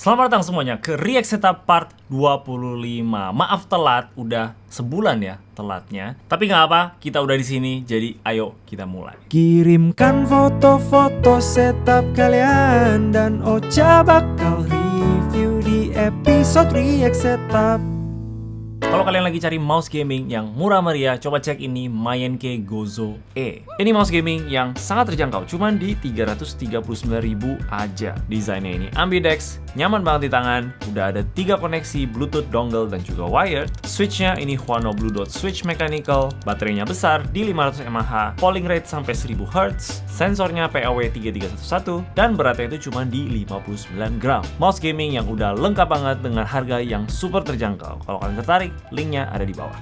Selamat datang semuanya ke React Setup Part 25. Maaf telat, udah sebulan ya telatnya. Tapi nggak apa, kita udah di sini, jadi ayo kita mulai. Kirimkan foto-foto setup kalian dan Ocha bakal review di episode React Setup. Kalau kalian lagi cari mouse gaming yang murah meriah, coba cek ini Mayenke Gozo E. Ini mouse gaming yang sangat terjangkau, cuman di 339.000 aja. Desainnya ini ambidex, nyaman banget di tangan, udah ada 3 koneksi Bluetooth dongle dan juga wired. Switchnya ini Huano Blue Dot Switch Mechanical, baterainya besar di 500 mAh, polling rate sampai 1000 Hz, sensornya PAW3311, dan beratnya itu cuma di 59 gram. Mouse gaming yang udah lengkap banget dengan harga yang super terjangkau. Kalau kalian tertarik, linknya ada di bawah.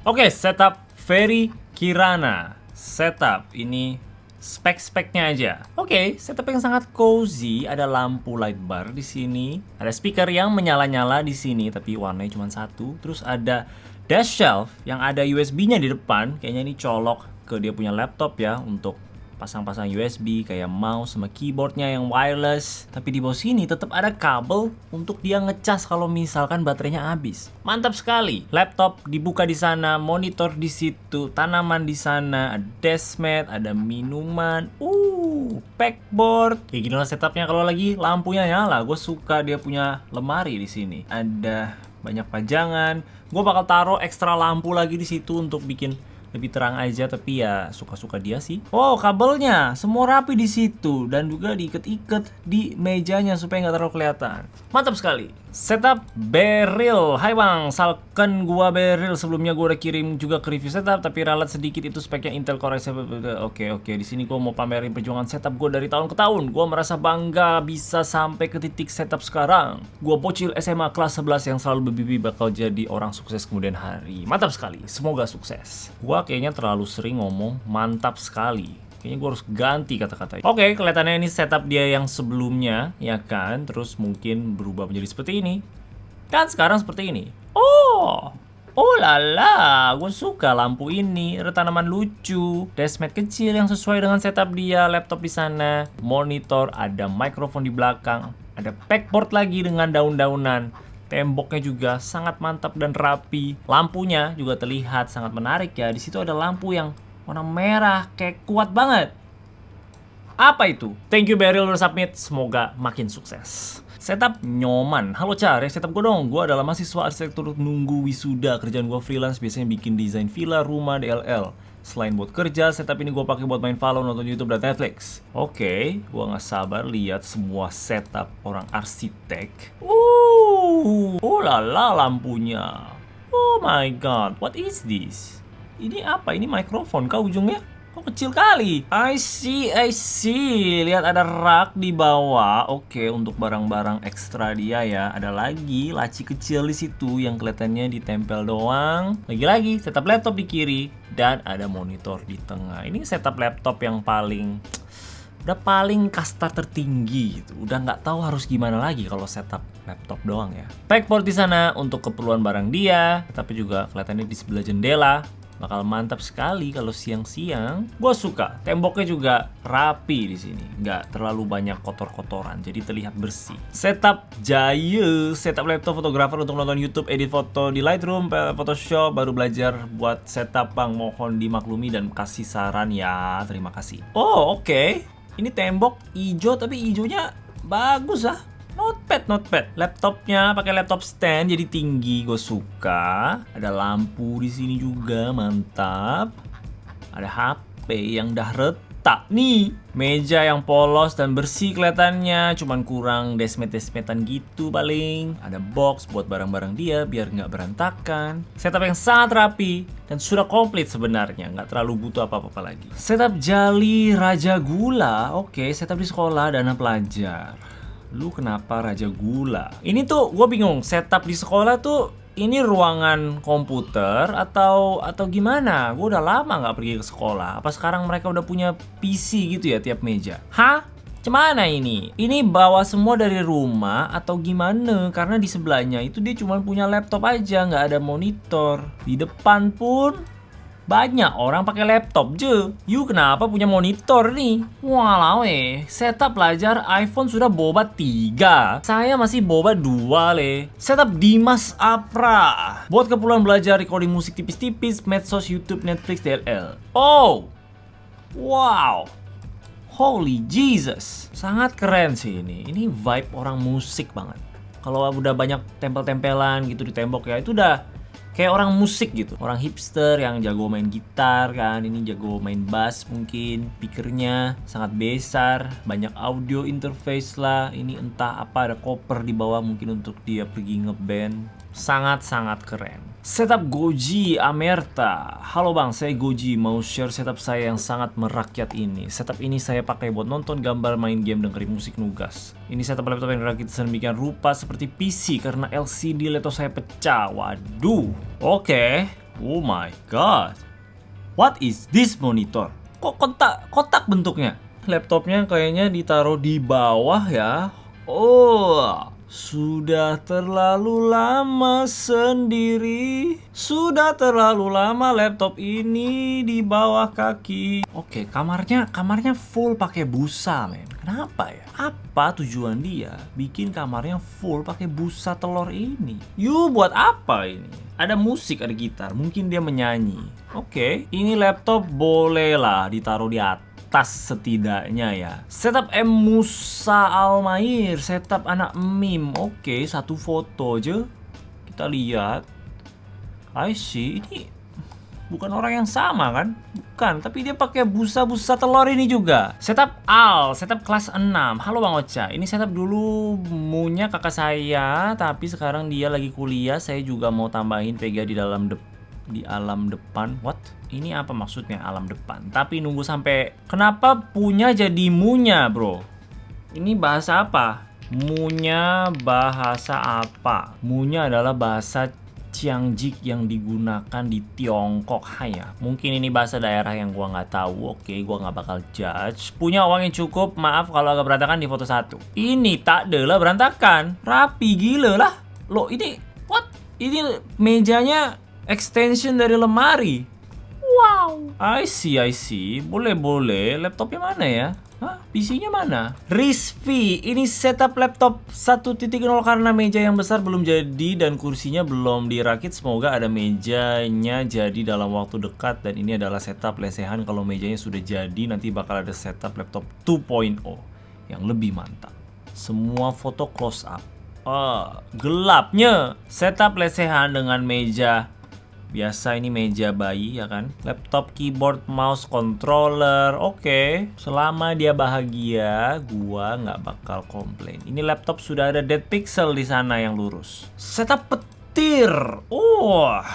Oke, setup Ferry Kirana. Setup ini spek-speknya aja. Oke, setup yang sangat cozy. Ada lampu light bar di sini. Ada speaker yang menyala-nyala di sini, tapi warnanya cuma satu. Terus ada dash shelf yang ada USB-nya di depan. Kayaknya ini colok ke dia punya laptop ya untuk pasang-pasang USB kayak mouse sama keyboardnya yang wireless. Tapi di bawah sini tetap ada kabel untuk dia ngecas kalau misalkan baterainya habis. Mantap sekali. Laptop dibuka di sana, monitor di situ, tanaman di sana, ada desk mat, ada minuman. Backboard. Kayak gini lah setupnya kalau lagi lampunya nyala. Gue suka dia punya lemari di sini. Ada banyak pajangan. Gue bakal taruh ekstra lampu lagi di situ untuk bikin lebih terang aja, tapi ya suka-suka dia sih. Oh, kabelnya semua rapi di situ dan juga diikat-ikat di mejanya supaya nggak terlalu kelihatan. Mantap sekali. Setup Beryl. Hai bang, salken gua Beryl. Sebelumnya gua udah kirim juga ke review setup, tapi ralat sedikit itu speknya Intel Core i7. Oke. Di sini gua mau pamerin perjuangan setup gua dari tahun ke tahun. Gua merasa bangga bisa sampai ke titik setup sekarang. Gua bocil SMA kelas 11 yang selalu berbibi bakal jadi orang sukses kemudian hari. Mantap sekali. Semoga sukses. Gua kayaknya terlalu sering ngomong mantap sekali. Kayaknya gue harus ganti kata-kata. Oke, kelihatannya ini setup dia yang sebelumnya, ya kan? Terus mungkin berubah menjadi seperti ini. Dan sekarang seperti ini. Oh lala, gue suka lampu ini. Ada tanaman lucu, deskmat kecil yang sesuai dengan setup dia, laptop di sana, monitor, ada mikrofon di belakang, ada backboard lagi dengan daun-daunan. Temboknya juga sangat mantap dan rapi. Lampunya juga terlihat sangat menarik ya. Di situ ada lampu yang warna merah, kayak kuat banget. Apa itu? Thank you Beryl udah submit, semoga makin sukses. Setup nyoman. Halo Car, ya setup gue dong. Gue adalah mahasiswa arsitektur nunggu wisuda. Kerjaan gue freelance, biasanya bikin desain villa, rumah, DLL. Selain buat kerja, setup ini gue pakai buat main Valo, nonton YouTube dan Netflix. Oke, gue nggak sabar lihat semua setup orang arsitek. Lala lampunya. Oh my god, what is this? Ini apa? Ini mikrofon kah ujungnya? Kok kecil kali? I see. Lihat ada rak di bawah. Oke, untuk barang-barang ekstra dia ya. Ada lagi laci kecil di situ yang kelihatannya ditempel doang. Lagi-lagi setup laptop di kiri dan ada monitor di tengah. Ini setup laptop yang udah paling kasta tertinggi gitu. Udah nggak tahu harus gimana lagi kalau setup laptop doang ya. Backboard di sana untuk keperluan barang dia, tapi juga kelihatannya di sebelah jendela. Bakal mantap sekali kalau siang-siang. Gue suka. Temboknya juga rapi di sini. Nggak terlalu banyak kotor-kotoran, jadi terlihat bersih. Setup Jaya, setup laptop fotografer untuk nonton YouTube, edit foto di Lightroom, Photoshop. Baru belajar buat setup bang. Mohon dimaklumi dan kasih saran ya. Terima kasih. Oh oke. Ini tembok hijau tapi hijaunya bagus ah. Not bad. Laptopnya pakai laptop stand jadi tinggi, gue suka. Ada lampu di sini juga, mantap. Ada HP yang udah retak nih. Meja yang polos dan bersih kelihatannya, cuman kurang desmet-desmetan gitu paling. Ada box buat barang-barang dia biar nggak berantakan. Setup yang sangat rapi dan sudah komplit sebenarnya, nggak terlalu butuh apa-apa lagi. Setup Jali Raja Gula. Oke, setup di sekolah dana pelajar. Lu kenapa Raja Gula? Ini tuh gue bingung, setup di sekolah tuh ini ruangan komputer atau gimana? Gue udah lama nggak pergi ke sekolah. Apa sekarang mereka udah punya PC gitu ya tiap meja? Hah? Cemana ini? Ini bawa semua dari rumah atau gimana? Karena di sebelahnya itu dia cuma punya laptop aja, nggak ada monitor. Di depan pun Banyak orang pakai laptop je. You kenapa punya monitor nih? Walau setup belajar iPhone sudah bobat 3. Saya masih bobat 2 Setup Dimas Apra. Buat keperluan belajar recording musik tipis-tipis, medsos, YouTube, Netflix, DLL. Oh, wow. Holy Jesus. Sangat keren sih ini. Ini vibe orang musik banget. Kalau udah banyak tempel-tempelan gitu di tembok ya, itu udah kayak orang musik gitu. Orang hipster yang jago main gitar kan. Ini jago main bass mungkin. Speakernya sangat besar. Banyak audio interface lah. Ini entah apa, ada koper di bawah mungkin untuk dia pergi ngeband. Sangat-sangat keren. Setup Goji Amerta. Halo bang, saya Goji. Mau share setup saya yang sangat merakyat ini. Setup ini saya pakai buat nonton gambar, main game, dengerin musik nugas. Ini setup laptop yang rakit sedemikian rupa seperti PC karena LCD laptop saya pecah. Waduh. Oke. Oh my god. What is this monitor? Kok kotak bentuknya? Laptopnya kayaknya ditaruh di bawah ya. Oh. Sudah terlalu lama sendiri. Sudah terlalu lama laptop ini di bawah kaki. Oke, kamarnya full pakai busa, men. Kenapa ya? Apa tujuan dia bikin kamarnya full pakai busa telur ini? You buat apa ini? Ada musik, ada gitar, mungkin dia menyanyi. Oke, ini laptop bolehlah ditaruh di atas setidaknya ya. Setup M Musa Almair, setup anak meme. Oke, satu foto aja. Kita lihat. I see, ini bukan orang yang sama kan? Bukan, tapi dia pakai busa-busa telur ini juga. Setup Al, setup kelas 6. Halo Bang Ocha, ini setup dulu punya kakak saya, tapi sekarang dia lagi kuliah. Saya juga mau tambahin VGA di alam depan. What? Ini apa maksudnya alam depan? Tapi nunggu sampai kenapa punya jadi munya, bro? Ini bahasa apa? Munya bahasa apa? Munya adalah bahasa Qiangjik yang digunakan di Tiongkok. Ya. Mungkin ini bahasa daerah yang gua nggak tahu. Oke, gua nggak bakal judge. Punya uang yang cukup. Maaf kalau agak berantakan di foto 1. Ini tak adalah berantakan. Rapi gila lah. Loh, ini what? Ini mejanya extension dari lemari. Wow. I see. Boleh. Laptopnya mana ya? Hah? PC-nya mana? Rizvi, ini setup laptop 1.0 karena meja yang besar belum jadi dan kursinya belum dirakit. Semoga ada mejanya jadi dalam waktu dekat. Dan ini adalah setup lesehan. Kalau mejanya sudah jadi, nanti bakal ada setup laptop 2.0 yang lebih mantap. Semua foto close up. Gelapnya. Setup lesehan dengan meja biasa, ini meja bayi ya kan. Laptop, keyboard, mouse, controller. Oke. Selama dia bahagia, gua nggak bakal komplain. Ini laptop sudah ada dead pixel di sana yang lurus. Setup petir.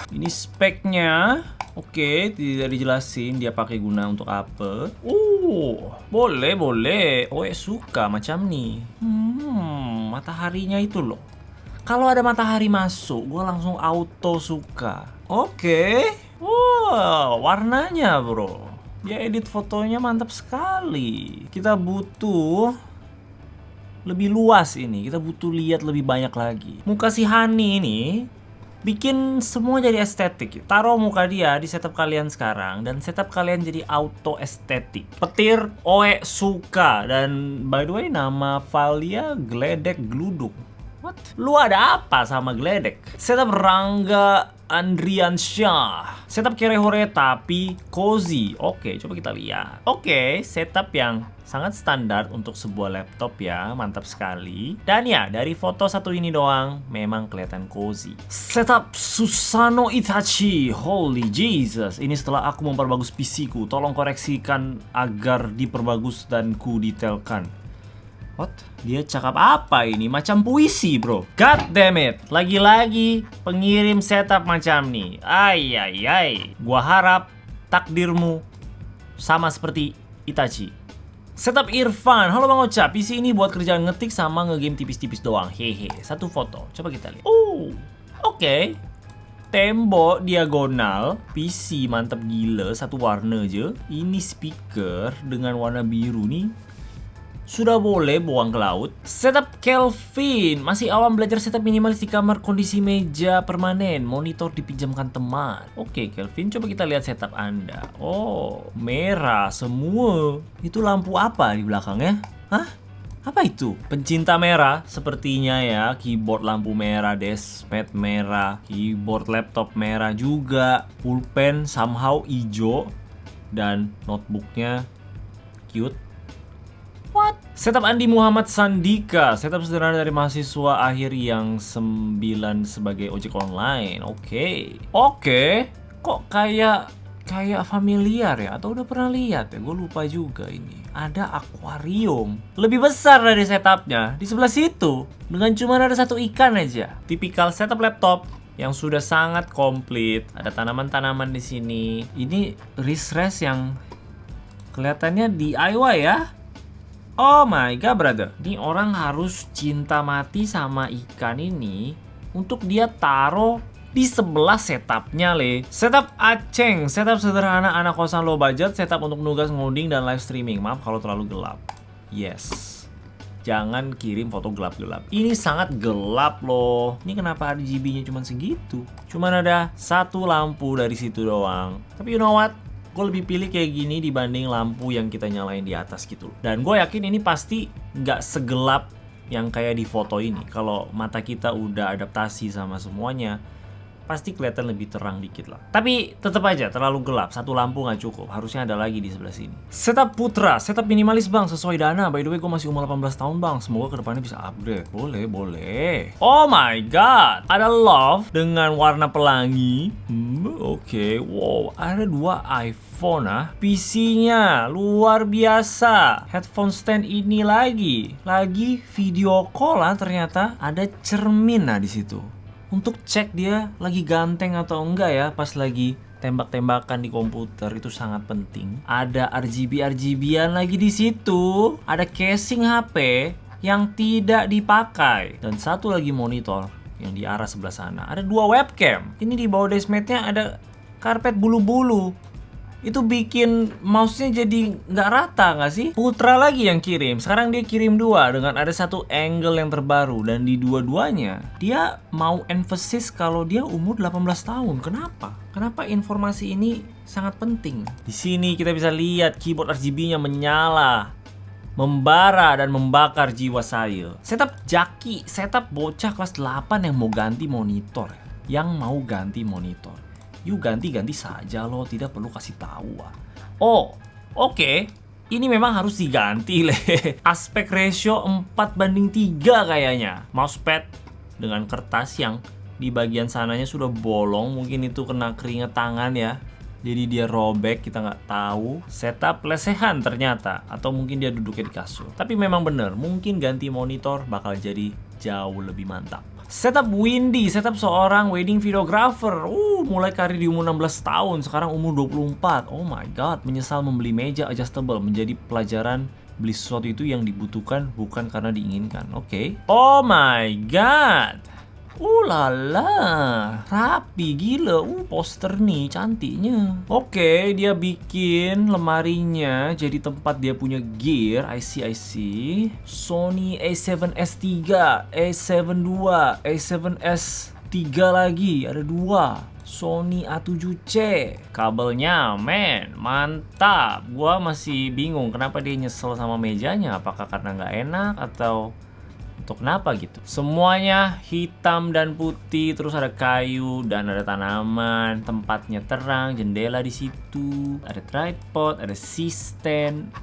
Ini speknya. Oke, tidak dijelasin dia pakai guna untuk apa. Boleh. Suka macam nih. Mataharinya itu loh. Kalau ada matahari masuk, gue langsung auto suka. Oke. Warnanya bro. Dia edit fotonya mantap sekali. Kita butuh lebih luas ini. Kita butuh lihat lebih banyak lagi. Muka si Hani ini bikin semua jadi estetik. Taruh muka dia di setup kalian sekarang dan setup kalian jadi auto estetik. Petir, suka. Dan by the way nama file dia Gledek Gluduk. What? Lu ada apa sama Gledek? Setup Rangga Andriansyah. Setup Kerehore tapi cozy. Oke, coba kita lihat. Oke, setup yang sangat standar untuk sebuah laptop ya. Mantap sekali. Dan ya, dari foto satu ini doang memang kelihatan cozy. Setup Susano Itachi. Holy Jesus. Ini setelah aku memperbagus PC-ku. Tolong koreksikan agar diperbagus dan ku detailkan. What? Dia cakap apa ini? Macam puisi bro. God damn it. Lagi-lagi pengirim setup macam nih. Ay. Gua harap takdirmu sama seperti Itachi. Setup Irfan. Halo Bang Ocha. PC ini buat kerjaan ngetik sama ngegame tipis-tipis doang. Hehe. Satu foto. Coba kita lihat. Oke. Tembok diagonal. PC mantap gila. Satu warna aja. Ini speaker dengan warna biru nih. sudah boleh buang ke laut. Setup Kelvin, masih awam belajar setup minimalis di kamar, kondisi meja permanen, monitor dipinjamkan teman. Oke Kelvin, coba kita lihat setup Anda. Oh, merah semua. Itu lampu apa di belakangnya? Hah? Apa itu? Pencinta merah sepertinya ya. Keyboard lampu merah, dashpad merah, keyboard laptop merah juga. Pulpen somehow hijau. Dan notebooknya cute. What? Setup Andi Muhammad Sandika. Setup sederhana dari mahasiswa akhir yang 9 sebagai ojek online. Oke. Kok kayak familiar ya? Atau udah pernah lihat ya? Gue lupa juga ini. Ada akuarium lebih besar dari setupnya di sebelah situ, dengan cuma ada satu ikan aja. Tipikal setup laptop yang sudah sangat komplit. Ada tanaman-tanaman di sini. Ini wrist rest yang kelihatannya DIY ya. Oh my god brother, ini orang harus cinta mati sama ikan ini untuk dia taruh di sebelah setupnya le. Setup Aceng, setup sederhana anak kosan low budget, setup untuk nugas ngoding dan live streaming. Maaf kalau terlalu gelap. Yes, jangan kirim foto gelap-gelap. Ini sangat gelap loh. Ini kenapa RGB-nya cuma segitu? Cuman ada satu lampu dari situ doang. Tapi you know what? Gue lebih pilih kayak gini dibanding lampu yang kita nyalain di atas gitu. Dan gue yakin ini pasti nggak segelap yang kayak di foto ini. Kalau mata kita udah adaptasi sama semuanya, pasti kelihatan lebih terang dikit lah. Tapi tetap aja terlalu gelap, satu lampu nggak cukup, harusnya ada lagi di sebelah sini. Setup Putra, setup minimalis bang, sesuai dana. By the way gue masih umur 18 tahun bang, semoga kedepannya bisa upgrade. Boleh. Oh my god, ada love dengan warna pelangi. Oke. Wow, ada 2 iPhone PC-nya luar biasa. Headphone stand ini lagi video call ternyata ada cermin di situ. Untuk cek dia lagi ganteng atau enggak ya pas lagi tembak-tembakan di komputer, itu sangat penting. Ada RGB-RGB-an lagi di situ. Ada casing HP yang tidak dipakai dan satu lagi monitor yang di arah sebelah sana. Ada 2 webcam. Ini di bawah dashmatnya ada karpet bulu-bulu. Itu bikin mouse-nya jadi nggak rata nggak sih? Putra lagi yang kirim. Sekarang dia kirim 2 dengan ada satu angle yang terbaru. Dan di dua-duanya dia mau emphasis kalau dia umur 18 tahun. Kenapa? Kenapa informasi ini sangat penting? Di sini kita bisa lihat keyboard RGB-nya menyala, membara dan membakar jiwa saya. Setup Jaki, setup bocah kelas 8 yang mau ganti monitor. Yuk ganti-ganti saja loh, tidak perlu kasih tahu. Oh, oke. Ini memang harus diganti Aspek ratio 4:3 kayaknya. Mousepad dengan kertas yang di bagian sananya sudah bolong, mungkin itu kena keringat tangan ya. Jadi dia robek, kita nggak tahu. Setup lesehan ternyata, atau mungkin dia duduknya di kasur. Tapi memang bener, mungkin ganti monitor bakal jadi jauh lebih mantap. Setup Windy, setup seorang wedding videographer. Mulai karir di umur 16 tahun, sekarang umur 24. Oh my god, menyesal membeli meja adjustable. Menjadi pelajaran beli sesuatu itu yang dibutuhkan, bukan karena diinginkan. Oke. Oh my god. Lala, rapi gila. Poster nih cantiknya. Oke, dia bikin lemarinya jadi tempat dia punya gear. I see. Sony A7S III, A7 II, A7S III lagi. Ada 2. Sony A7C. Kabelnya mantap. Gua masih bingung kenapa dia nyesel sama mejanya. Apakah karena nggak enak atau untuk kenapa gitu. Semuanya hitam dan putih, terus ada kayu dan ada tanaman. Tempatnya terang, jendela di situ, ada tripod, ada C-stand.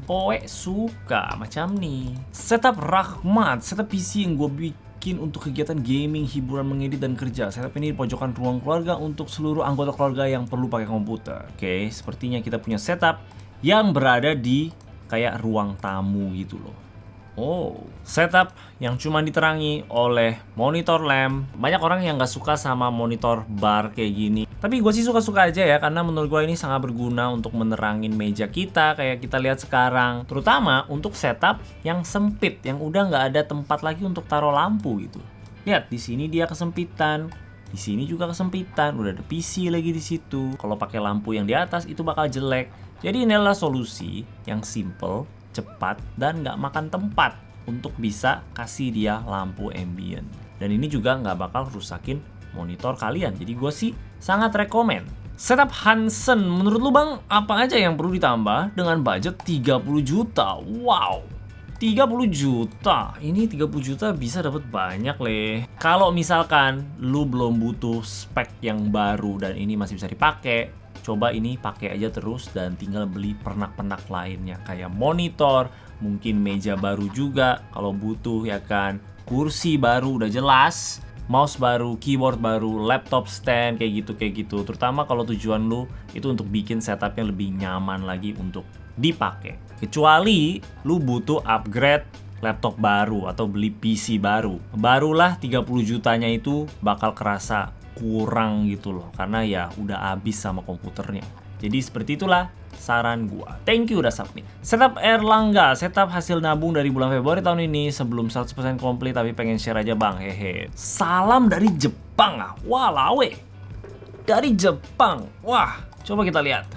Poe suka macam nih. Setup Rahmat, setup PC yang gue bikin untuk kegiatan gaming, hiburan, mengedit dan kerja. Setup ini di pojokan ruang keluarga untuk seluruh anggota keluarga yang perlu pakai komputer. Oke, sepertinya kita punya setup yang berada di kayak ruang tamu gitu loh. Setup yang cuma diterangi oleh monitor lamp. Banyak orang yang gak suka sama monitor bar kayak gini, tapi gue sih suka-suka aja ya, karena menurut gue ini sangat berguna untuk menerangin meja kita kayak kita lihat sekarang. Terutama untuk setup yang sempit, yang udah gak ada tempat lagi untuk taruh lampu gitu. Lihat, di sini dia kesempitan, di sini juga kesempitan, udah ada PC lagi di situ. Kalau pakai lampu yang di atas itu bakal jelek. Jadi inilah solusi yang simple cepat, dan nggak makan tempat untuk bisa kasih dia lampu ambient. Dan ini juga nggak bakal rusakin monitor kalian. Jadi gue sih sangat rekomen. Setup Hansen, menurut lu bang, apa aja yang perlu ditambah dengan budget 30 juta? Wow, 30 juta. Ini 30 juta bisa dapat banyak leh. Kalau misalkan lu belum butuh spek yang baru dan ini masih bisa dipakai, coba ini pakai aja terus dan tinggal beli pernak-pernak lainnya kayak monitor, mungkin meja baru juga kalau butuh ya kan. Kursi baru udah jelas, mouse baru, keyboard baru, laptop stand kayak gitu. Terutama kalau tujuan lu itu untuk bikin setupnya lebih nyaman lagi untuk dipakai. Kecuali lu butuh upgrade laptop baru atau beli PC baru. Barulah 30 jutanya itu bakal kerasa kurang gitu loh. Karena ya udah habis sama komputernya. Jadi seperti itulah saran gua. Thank you udah submit. Setup Erlangga, setup hasil nabung dari bulan Februari tahun ini sebelum 100% komplit tapi pengen share aja bang, hehe. Salam dari Jepang ah, wah lawe. Dari Jepang, wah coba kita lihat.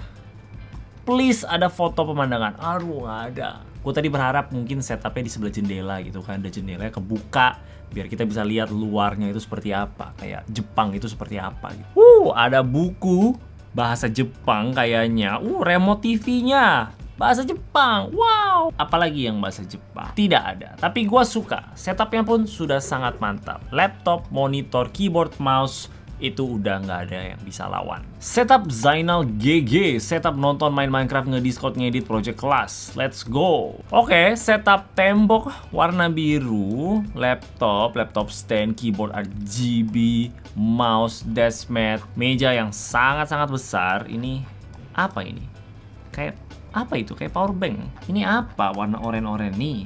Please ada foto pemandangan. Aduh nggak ada. Gue tadi berharap mungkin setupnya di sebelah jendela gitu kan, ada jendelanya kebuka biar kita bisa lihat luarnya itu seperti apa, kayak Jepang itu seperti apa gitu. Ada buku bahasa Jepang kayaknya. Remote TV-nya bahasa Jepang. Wow. Apalagi yang bahasa Jepang? Tidak ada. Tapi gue suka. Setupnya pun sudah sangat mantap. Laptop, monitor, keyboard, mouse itu udah nggak ada yang bisa lawan. Setup Zainal GG, setup nonton main Minecraft, ngediscord, ngedit project kelas. Let's go. Oke, setup tembok warna biru, laptop stand, keyboard RGB, mouse, deskmat, meja yang sangat-sangat besar. Ini apa ini? Kayak apa itu? Kayak power bank. Ini apa warna oranye-oranye nih?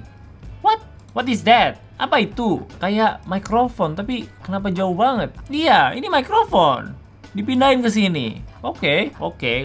What is that? Apa itu? Kayak mikrofon, tapi kenapa jauh banget? Iya, ini mikrofon. Dipindahin ke sini. Oke,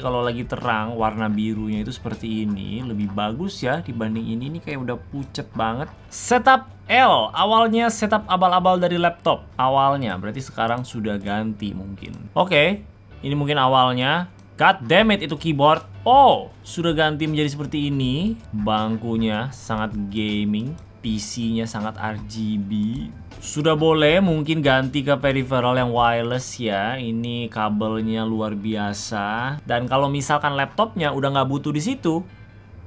kalau lagi terang warna birunya itu seperti ini, lebih bagus ya dibanding ini. Ini kayak udah pucet banget. Setup L, awalnya setup abal-abal dari laptop. Awalnya, berarti sekarang sudah ganti mungkin. Oke, ini mungkin awalnya. God damn it, itu keyboard. Oh, sudah ganti menjadi seperti ini. Bangkunya sangat gaming. PC-nya sangat RGB. Sudah boleh mungkin ganti ke peripheral yang wireless ya. Ini kabelnya luar biasa. Dan kalau misalkan laptopnya udah nggak butuh di situ,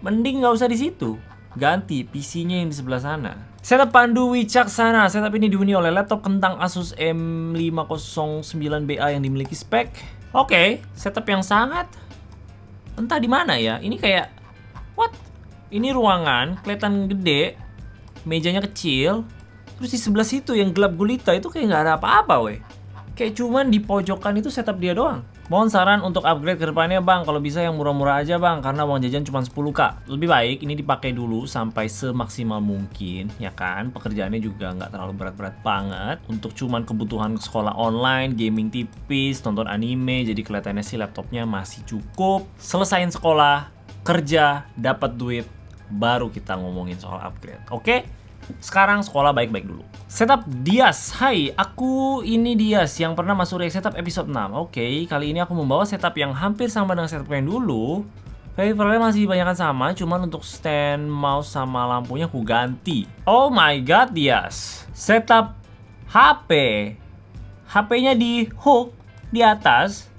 mending nggak usah di situ. Ganti PC-nya yang di sebelah sana. Setup Pandu Wicaksana. Setup ini dihuni oleh laptop kentang Asus M509BA yang dimiliki spek. Oke, setup yang sangat entah di mana ya. Ini kayak what? Ini ruangan kelihatan gede. Mejanya kecil, terus di sebelah situ yang gelap gulita itu kayak nggak ada apa-apa weh. Kayak cuman di pojokan itu setup dia doang. Mohon saran untuk upgrade ke depannya bang, kalau bisa yang murah-murah aja bang, karena uang jajan cuma 10k. Lebih baik ini dipakai dulu sampai semaksimal mungkin, ya kan. Pekerjaannya juga nggak terlalu berat-berat banget. Untuk cuman kebutuhan sekolah online, gaming tipis, tonton anime, jadi kelihatannya sih laptopnya masih cukup. Selesain sekolah, kerja, dapat duit, baru kita ngomongin soal upgrade. Oke? Sekarang sekolah baik-baik dulu. Setup Dias. Hai, aku ini Dias yang pernah masuk React Setup episode 6. Oke, kali ini aku membawa setup yang hampir sama dengan setup yang dulu. Peripheralnya masih banyakan sama, cuman untuk stand, mouse, sama lampunya aku ganti. Oh my god, Dias. Setup HP. HP-nya di hook di atas.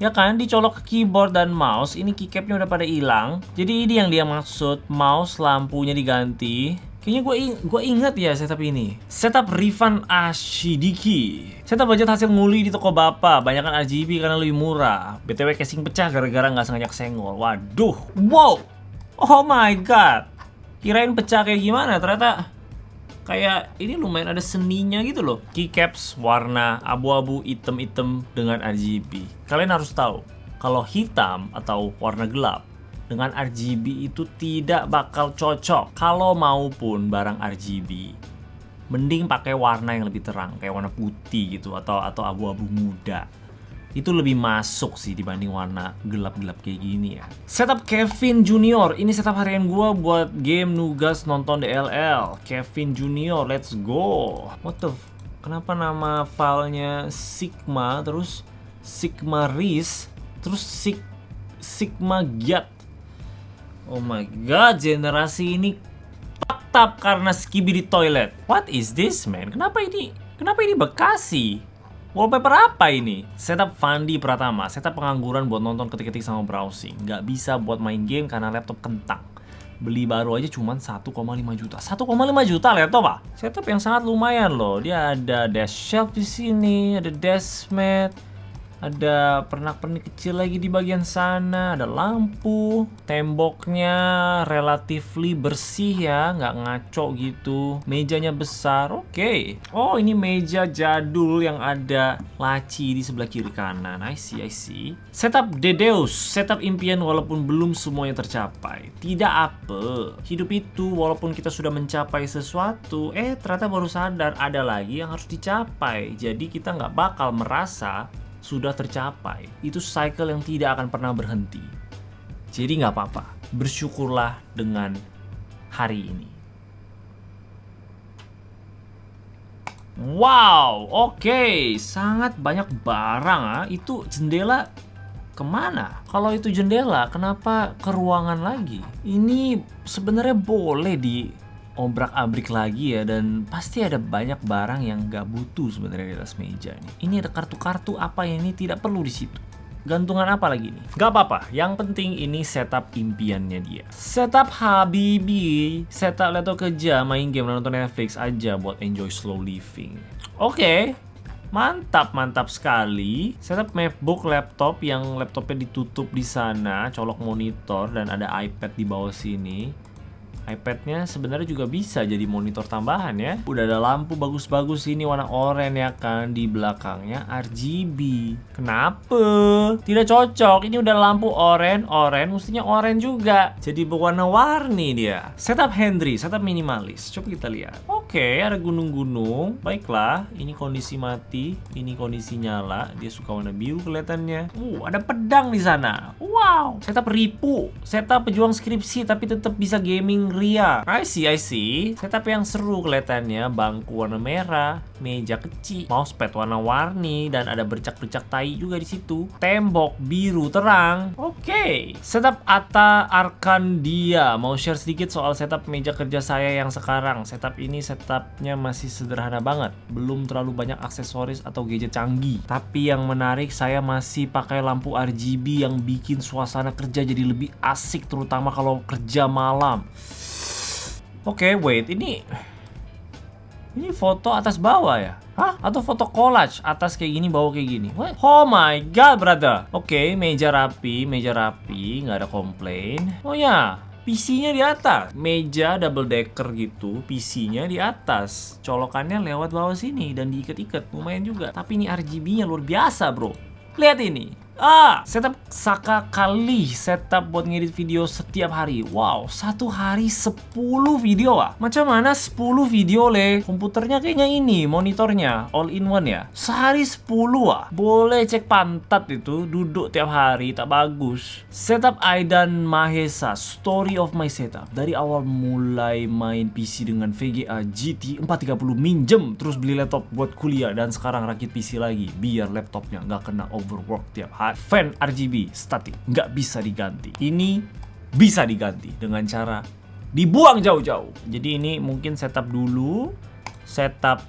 Ya kan, dicolok ke keyboard dan mouse. Ini keycapnya udah pada hilang. Jadi ini yang dia maksud, mouse, lampunya diganti. Kayaknya gue inget ya setup ini. Setup Rifan Ashidiki. Setup budget hasil nguli di toko bapak. Banyakan RGB karena lebih murah. BTW casing pecah gara-gara nggak sengaja kesenggol. Waduh, wow, oh my god. Kirain pecah kayak gimana, ternyata kayak ini lumayan ada seninya gitu loh. Keycaps warna abu-abu hitam-hitam dengan RGB. Kalian harus tahu, kalau hitam atau warna gelap dengan RGB itu tidak bakal cocok. Kalau maupun barang RGB, mending pakai warna yang lebih terang, kayak warna putih gitu atau abu-abu muda. Itu lebih masuk sih dibanding warna gelap-gelap kayak gini ya. Setup Kevin Junior. Ini setup harian gua buat game nugas nonton DLL. Kevin Junior, let's go. What the kenapa nama filenya Sigma, terus Sigma Ris, terus Sigma Gyat. Oh my god, generasi ini fucked up karena skibidi toilet. What is this, man? Kenapa ini Bekasi? Wallpaper apa ini? Setup Fandi Pratama, setup pengangguran buat nonton ketik-ketik sama browsing. Nggak bisa buat main game karena laptop kentang. Beli baru aja cuman 1,5 juta. 1,5 juta laptop ah. Setup yang sangat lumayan loh. Dia ada desk shelf di sini, ada desk mat, ada pernak-pernik kecil lagi di bagian sana, ada lampu, temboknya relatively bersih ya, nggak ngaco gitu. Mejanya besar, oke. Oh, ini meja jadul yang ada laci di sebelah kiri kanan. I see. Setup Dedeus, setup impian walaupun belum semuanya tercapai. Tidak apa, hidup itu walaupun kita sudah mencapai sesuatu, ternyata baru sadar ada lagi yang harus dicapai. Jadi kita nggak bakal merasa sudah tercapai. Itu cycle yang tidak akan pernah berhenti. Jadi nggak apa-apa, bersyukurlah dengan hari ini. Wow, oke, sangat banyak barang ah. Itu jendela kemana? Kalau itu jendela, kenapa ke ruangan lagi? Ini sebenarnya boleh di obrak-abrik lagi ya, dan pasti ada banyak barang yang gak butuh sebenarnya di atas meja ini. Ini ada kartu-kartu apa yang ini tidak perlu di situ. Gantungan apa lagi nih? Gak apa-apa, yang penting ini setup impiannya dia. Setup Habibi, setup laptop kerja, main game, nonton Netflix aja buat enjoy slow living. Oke. Mantap sekali. Setup MacBook laptop yang laptopnya ditutup di sana, colok monitor dan ada iPad di bawah sini. iPad-nya sebenarnya juga bisa jadi monitor tambahan ya. Udah ada lampu bagus-bagus ini warna oranye ya kan, di belakangnya RGB. Kenapa? Tidak cocok. Ini udah lampu oranye, mestinya oranye juga. Jadi berwarna-warni dia. Setup Henry, setup minimalis. Coba kita lihat. Oke, ada gunung-gunung. Baiklah, ini kondisi mati, ini kondisi nyala. Dia suka warna biru kelihatannya. Ada pedang di sana. Wow. Setup Ripu, setup pejuang skripsi tapi tetap bisa gaming ria. I see. Setup yang seru kelihatannya. Bangku warna merah, meja kecil, mousepad warna-warni dan ada bercak-bercak tai juga di situ. Tembok biru terang. Oke. Setup Atta Arkandia. Mau share sedikit soal setup meja kerja saya yang sekarang. Setup ini setupnya masih sederhana banget. Belum terlalu banyak aksesoris atau gadget canggih. Tapi yang menarik, saya masih pakai lampu RGB yang bikin suasana kerja jadi lebih asik, terutama kalau kerja malam. Oke, wait, ini foto atas bawah ya? Hah? Atau foto collage atas kayak gini, bawah kayak gini? What? Oh my god, brother. Oke, meja rapi, nggak ada komplain. Oh ya, PC-nya di atas. Meja double decker gitu, PC-nya di atas. Colokannya lewat bawah sini dan diikat-ikat, lumayan juga. Tapi ini RGB-nya luar biasa, bro. Lihat ini. Setup Saka Kali, setup buat ngedit video setiap hari. Wow, satu hari 10 video ah. Macam mana 10 video le? Komputernya kayaknya ini, monitornya all in one ya. Sehari 10 ah. Boleh cek pantat itu, duduk tiap hari, tak bagus. Setup Aidan Mahesa, story of my setup. Dari awal mulai main PC dengan VGA GT 430, minjem, terus beli laptop buat kuliah, dan sekarang rakit PC lagi biar laptopnya nggak kena overwork tiap hari. Fan RGB statik nggak bisa diganti. Ini bisa diganti dengan cara dibuang jauh-jauh. Jadi ini mungkin setup dulu, setup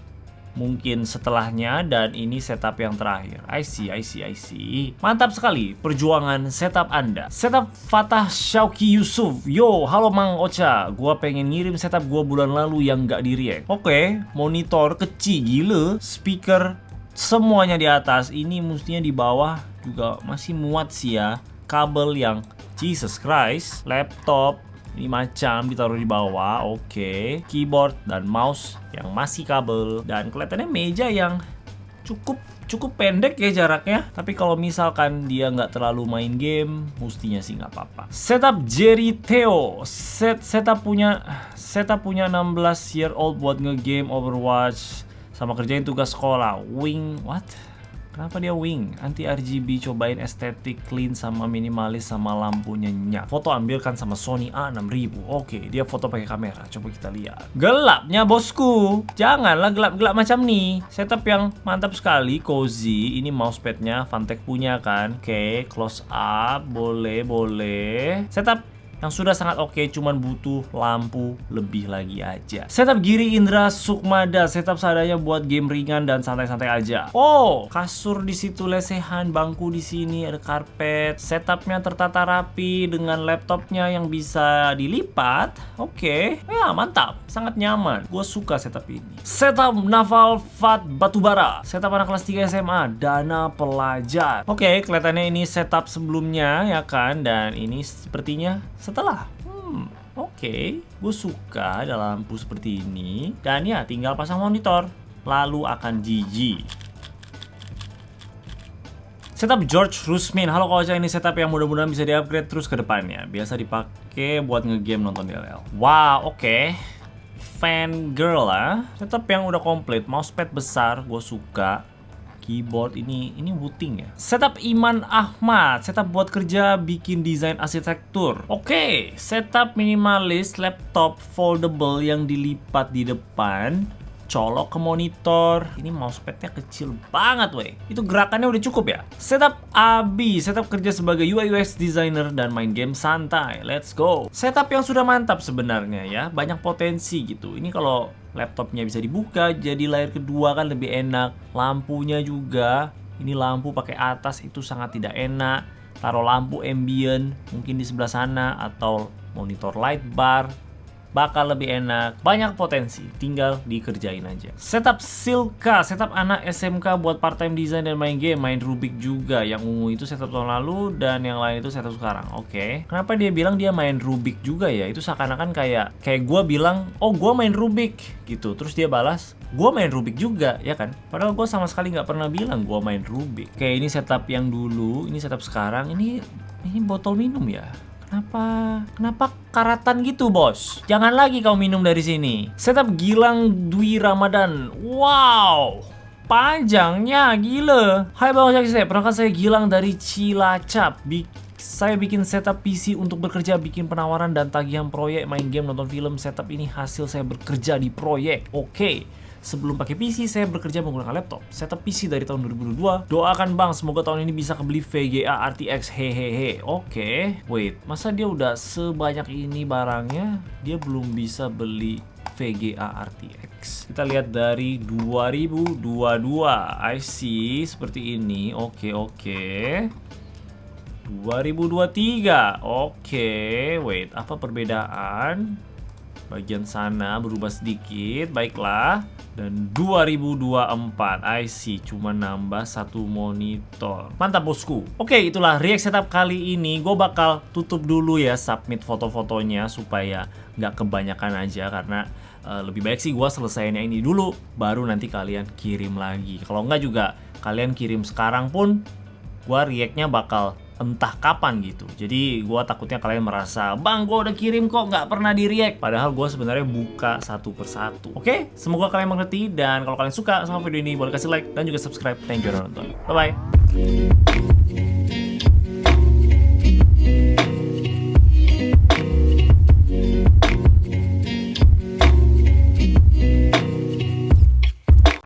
mungkin setelahnya, dan ini setup yang terakhir. I see. Mantap sekali perjuangan setup Anda. Setup Fatah Syauki Yusuf. Yo, halo Mang Ocha. Gua pengen ngirim setup gua bulan lalu yang nggak di-react. Oke, monitor kecil gila, speaker semuanya di atas. Ini mestinya di bawah juga masih muat sih ya. Kabel yang Jesus Christ. Laptop ini macam ditaruh di bawah. Oke. Keyboard dan mouse yang masih kabel. Dan kelihatannya meja yang cukup pendek ya jaraknya. Tapi kalau misalkan dia nggak terlalu main game, mestinya sih nggak apa-apa. Setup Jerry Theo. Setup punya 16 year old buat nge-game Overwatch sama kerjain tugas sekolah. Wing, what? Kenapa dia wing? Anti RGB, cobain estetik, clean sama minimalis sama lampunya nyak. Foto ambilkan sama Sony A6000. Oke, dia foto pakai kamera. Coba kita lihat. Gelapnya bosku. Janganlah gelap-gelap macam nih. Setup yang mantap sekali, cozy. Ini mousepadnya Fantech punya kan. Oke, close up, boleh. Setup yang sudah sangat oke, cuman butuh lampu lebih lagi aja. Setup Giri Indra Sukmada, setup seadanya buat game ringan dan santai-santai aja. Oh, kasur di situ lesehan, bangku di sini, ada karpet. Setupnya tertata rapi dengan laptopnya yang bisa dilipat. Oke, ya mantap, sangat nyaman. Gue suka setup ini. Setup Naval Fat Batubara, setup anak kelas 3 SMA, dana pelajar. Oke, kelihatannya ini setup sebelumnya ya kan, dan ini sepertinya setelah. Oke, gue suka ada lampu seperti ini, dan ya tinggal pasang monitor, lalu akan GG. Setup George Rusmin. Halo Koca, ini setup yang mudah-mudahan bisa di-upgrade terus ke depannya. Biasa dipakai buat ngegame nonton DLL. Wow, oke. Fan girl lah. Setup yang udah komplit, mousepad besar, gue suka. Keyboard ini wooting ya. Setup Iman Ahmad, setup buat kerja bikin desain arsitektur. Oke, setup minimalis, laptop foldable yang dilipat di depan. Colok ke monitor. Ini mousepadnya kecil banget weh. Itu gerakannya udah cukup ya. Setup Abi, setup kerja sebagai UI UX designer dan main game santai. Let's go. Setup yang sudah mantap sebenarnya ya. Banyak potensi gitu. Ini kalau laptopnya bisa dibuka jadi layar kedua kan lebih enak. Lampunya juga. Ini lampu pakai atas itu sangat tidak enak. Taruh lampu ambient mungkin di sebelah sana atau monitor light bar. Bakal lebih enak, banyak potensi, tinggal dikerjain aja. Setup Silka, setup anak SMK buat part time design dan main game, main Rubik juga. Yang ungu itu setup tahun lalu dan yang lain itu setup sekarang. Oke. Kenapa dia bilang dia main Rubik juga ya? Itu seakan-akan kayak gue bilang, oh gue main Rubik gitu. Terus dia balas, gue main Rubik juga, ya kan? Padahal gue sama sekali nggak pernah bilang gue main Rubik. Oke, ini setup yang dulu, ini setup sekarang. Ini botol minum ya. Kenapa karatan gitu bos? Jangan lagi kau minum dari sini. Setup Gilang Dwi Ramadan. Wow, panjangnya gila. Hai Bang Ojek, perkenalkan saya Gilang dari Cilacap. Saya bikin setup PC untuk bekerja, bikin penawaran dan tagihan proyek, main game, nonton film. Setup ini hasil saya bekerja di proyek. Oke. Sebelum pakai PC, saya bekerja menggunakan laptop. Setup PC dari tahun 2022. Doakan Bang, semoga tahun ini bisa kebeli VGA RTX. Hehehe. Oke. Wait, masa dia udah sebanyak ini barangnya, dia belum bisa beli VGA RTX? Kita lihat dari 2022. I see, seperti ini. Oke. 2023. Oke. Wait, apa perbedaan? Bagian sana berubah sedikit, baiklah. Dan 2024, I see, cuma nambah satu monitor. Mantap bosku. Oke, itulah react setup kali ini. Gue bakal tutup dulu ya, submit foto-fotonya supaya nggak kebanyakan aja. Karena lebih baik sih gue selesainya ini dulu, baru nanti kalian kirim lagi. Kalau nggak juga, kalian kirim sekarang pun, gue reactnya bakal entah kapan gitu. Jadi gue takutnya kalian merasa, Bang gue udah kirim kok nggak pernah di react. Padahal gue sebenarnya buka satu persatu. Oke, semoga kalian mengerti. Dan kalau kalian suka sama video ini, boleh kasih like dan juga subscribe. Thank you udah nonton. Bye bye.